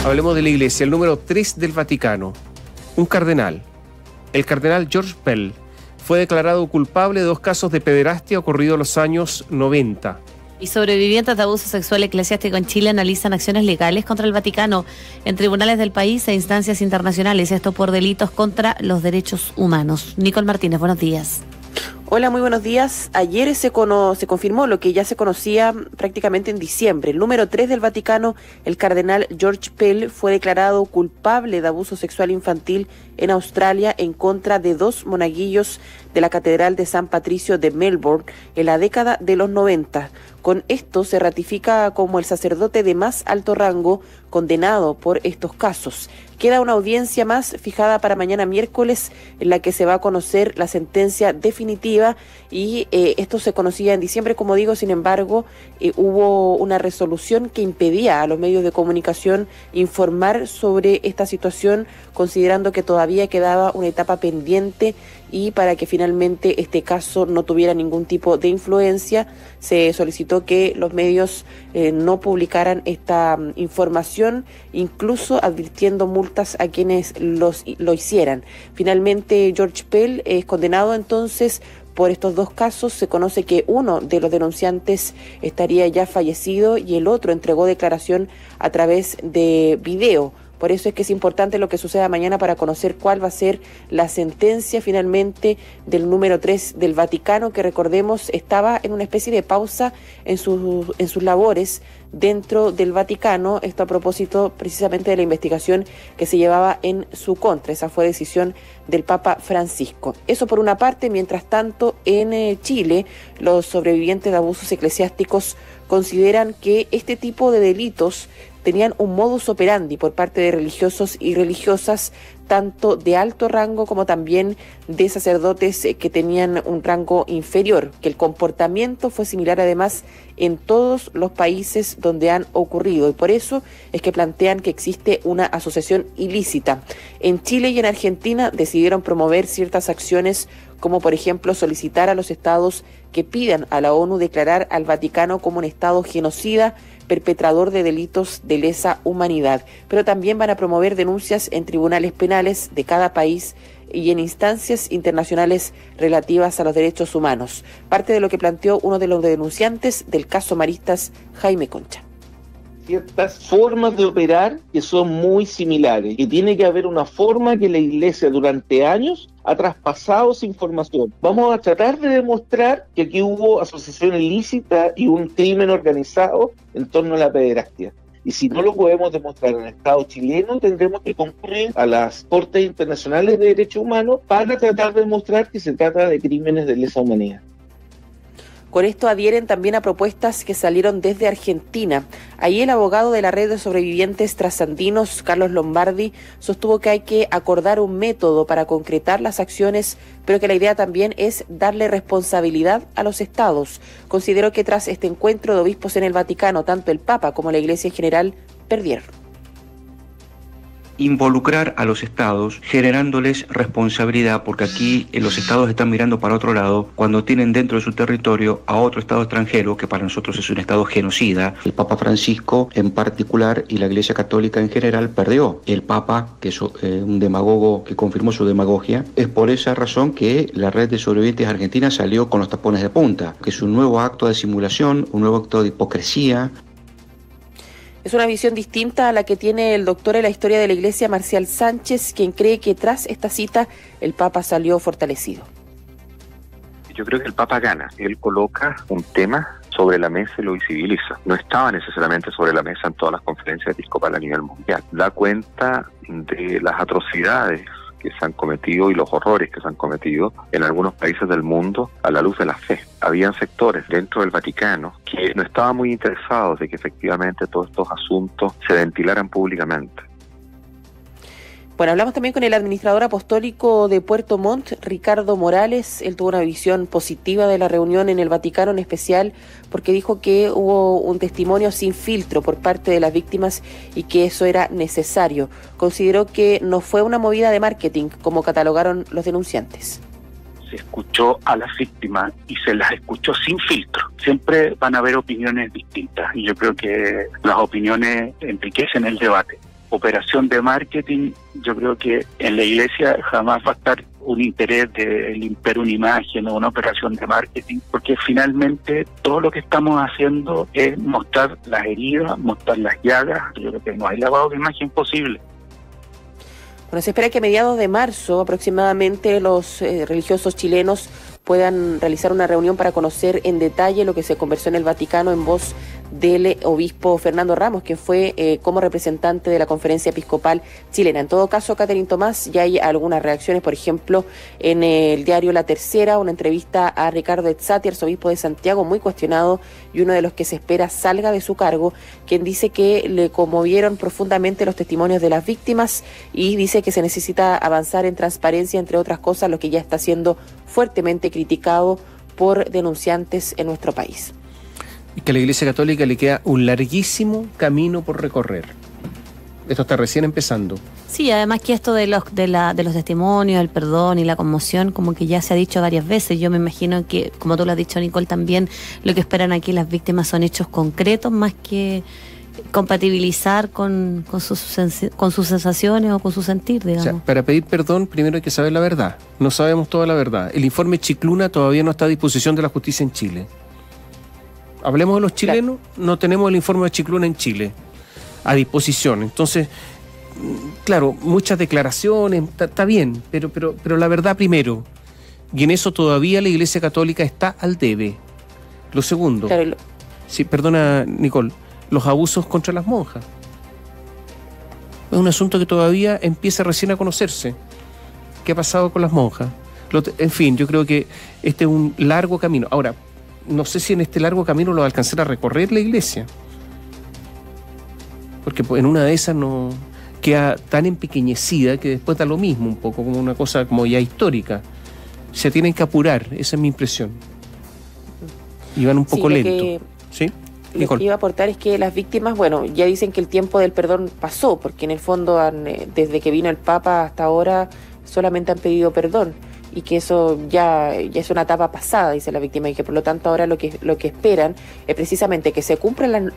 Hablemos de la Iglesia, el número 3 del Vaticano. Un cardenal, el cardenal George Pell, fue declarado culpable de 2 casos de pederastia ocurridos en los años 90. Y sobrevivientes de abuso sexual eclesiástico en Chile analizan acciones legales contra el Vaticano en tribunales del país e instancias internacionales, esto por delitos contra los derechos humanos. Nicole Martínez, buenos días. Hola, muy buenos días. Ayer se confirmó lo que ya se conocía prácticamente en diciembre. El número 3 del Vaticano, el cardenal George Pell, fue declarado culpable de abuso sexual infantil en Australia en contra de 2 monaguillos de la Catedral de San Patricio de Melbourne en la década de los 90. Con esto se ratifica como el sacerdote de más alto rango condenado por estos casos. Queda una audiencia más fijada para mañana miércoles en la que se va a conocer la sentencia definitiva y esto se conocía en diciembre, como digo. Sin embargo, hubo una resolución que impedía a los medios de comunicación informar sobre esta situación, considerando que todavía quedaba una etapa pendiente y para que finalmente este caso no tuviera ningún tipo de influencia, se solicitó que los medios no publicaran esta información, incluso advirtiendo multas a quienes lo hicieran. Finalmente, George Pell es condenado entonces por estos 2 casos. Se conoce que uno de los denunciantes estaría ya fallecido y el otro entregó declaración a través de video. Por eso es que es importante lo que suceda mañana para conocer cuál va a ser la sentencia finalmente del número 3 del Vaticano, que recordemos estaba en una especie de pausa en sus labores dentro del Vaticano, esto a propósito precisamente de la investigación que se llevaba en su contra. Esa fue decisión del Papa Francisco. Eso por una parte. Mientras tanto, en Chile, los sobrevivientes de abusos eclesiásticos consideran que este tipo de delitos tenían un modus operandi por parte de religiosos y religiosas, tanto de alto rango como también de sacerdotes que tenían un rango inferior, que el comportamiento fue similar además en todos los países donde han ocurrido, y por eso es que plantean que existe una asociación ilícita. En Chile y en Argentina decidieron promover ciertas acciones, como por ejemplo solicitar a los estados que pidan a la ONU declarar al Vaticano como un estado genocida, perpetrador de delitos de lesa humanidad, pero también van a promover denuncias en tribunales penales de cada país y en instancias internacionales relativas a los derechos humanos. Parte de lo que planteó uno de los denunciantes del caso Maristas, Jaime Concha. Ciertas formas de operar que son muy similares, y tiene que haber una forma que la Iglesia durante años ha traspasado esa información. Vamos a tratar de demostrar que aquí hubo asociación ilícita y un crimen organizado en torno a la pederastia. Y si no lo podemos demostrar en el Estado chileno, tendremos que concurrir a las Cortes Internacionales de Derechos Humanos para tratar de demostrar que se trata de crímenes de lesa humanidad. Con esto adhieren también a propuestas que salieron desde Argentina. Ahí el abogado de la red de sobrevivientes trasandinos, Carlos Lombardi, sostuvo que hay que acordar un método para concretar las acciones, pero que la idea también es darle responsabilidad a los estados. Consideró que tras este encuentro de obispos en el Vaticano, tanto el Papa como la Iglesia en general perdieron. Involucrar a los estados generándoles responsabilidad, porque aquí los estados están mirando para otro lado cuando tienen dentro de su territorio a otro estado extranjero que para nosotros es un estado genocida. El Papa Francisco en particular y la Iglesia Católica en general perdió. El Papa, que es un demagogo que confirmó su demagogia, es por esa razón que la red de sobrevivientes argentina salió con los tapones de punta, que es un nuevo acto de simulación, un nuevo acto de hipocresía. Es una visión distinta a la que tiene el doctor en la historia de la Iglesia, Marcial Sánchez, quien cree que tras esta cita el Papa salió fortalecido. Yo creo que el Papa gana. Él coloca un tema sobre la mesa y lo visibiliza. No estaba necesariamente sobre la mesa en todas las conferencias episcopales a nivel mundial. Da cuenta de las atrocidades que se han cometido y los horrores que se han cometido en algunos países del mundo a la luz de la fe. Habían sectores dentro del Vaticano que no estaban muy interesados de que efectivamente todos estos asuntos se ventilaran públicamente. Bueno, hablamos también con el administrador apostólico de Puerto Montt, Ricardo Morales. Él tuvo una visión positiva de la reunión en el Vaticano, en especial porque dijo que hubo un testimonio sin filtro por parte de las víctimas y que eso era necesario. Consideró que no fue una movida de marketing, como catalogaron los denunciantes. Se escuchó a las víctimas y se las escuchó sin filtro. Siempre van a haber opiniones distintas y yo creo que las opiniones enriquecen el debate. operación de marketing, yo creo que en la iglesia jamás va a estar un interés de limpiar una imagen o una operación de marketing, porque finalmente todo lo que estamos haciendo es mostrar las heridas, mostrar las llagas. Yo creo que no hay lavado de imagen posible. Bueno, se espera que a mediados de marzo aproximadamente los religiosos chilenos puedan realizar una reunión para conocer en detalle lo que se conversó en el Vaticano en voz del obispo Fernando Ramos, que fue como representante de la Conferencia Episcopal Chilena. En todo caso, Catherine Tomás, ya hay algunas reacciones, por ejemplo, en el diario La Tercera, una entrevista a Ricardo Ezzati, arzobispo de Santiago, muy cuestionado y uno de los que se espera salga de su cargo, quien dice que le conmovieron profundamente los testimonios de las víctimas y dice que se necesita avanzar en transparencia, entre otras cosas, lo que ya está siendo fuertemente criticado por denunciantes en nuestro país. Y que a la Iglesia Católica le queda un larguísimo camino por recorrer. Esto está recién empezando. Sí, además que esto de los testimonios, el perdón y la conmoción, como que ya se ha dicho varias veces. Yo me imagino que, como tú lo has dicho, Nicole, también lo que esperan aquí las víctimas son hechos concretos, más que compatibilizar con sus sensaciones o con su sentir, digamos. O sea, para pedir perdón primero hay que saber la verdad. No sabemos toda la verdad. El informe Chicluna todavía no está a disposición de la justicia en Chile. Hablemos de los chilenos, no tenemos el informe de Chicluna en Chile a disposición. Entonces, claro, muchas declaraciones, está bien, pero la verdad primero. Y en eso todavía la Iglesia Católica está al debe. Lo segundo, Claro, sí, perdona, Nicole, los abusos contra las monjas. Es un asunto que todavía empieza recién a conocerse. ¿Qué ha pasado con las monjas? En fin, yo creo que este es un largo camino. Ahora, no sé si en este largo camino lo va a alcanzar a recorrer la Iglesia. Porque en una de esas no queda tan empequeñecida que después da lo mismo, un poco como una cosa como ya histórica. Se tienen que apurar, esa es mi impresión. Y van un poco lento. ¿Sí? Lo que iba a aportar es que las víctimas, bueno, ya dicen que el tiempo del perdón pasó, porque en el fondo desde que vino el Papa hasta ahora solamente han pedido perdón y que eso ya es una etapa pasada, dice la víctima, y que por lo tanto ahora lo que esperan es precisamente que se cumplan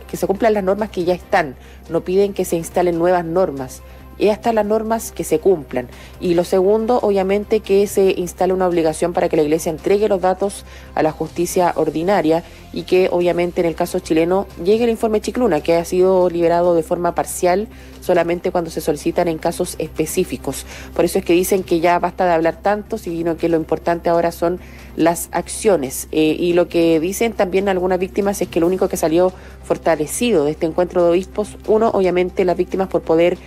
las normas que ya están. No piden que se instalen nuevas normas. Y hasta las normas que se cumplan. Y lo segundo, obviamente, que se instale una obligación para que la Iglesia entregue los datos a la justicia ordinaria y que, obviamente, en el caso chileno llegue el informe Chicluna, que ha sido liberado de forma parcial solamente cuando se solicitan en casos específicos. Por eso es que dicen que ya basta de hablar tanto, sino que lo importante ahora son las acciones. Y lo que dicen también algunas víctimas es que lo único que salió fortalecido de este encuentro de obispos, uno, obviamente, las víctimas por poder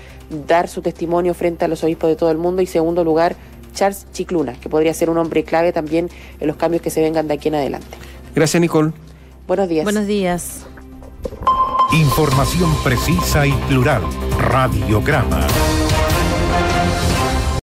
dar su testimonio frente a los obispos de todo el mundo, y segundo lugar, Charles Chicluna, que podría ser un hombre clave también en los cambios que se vengan de aquí en adelante. Gracias, Nicole. Buenos días. Buenos días. Información precisa y plural. Radiograma.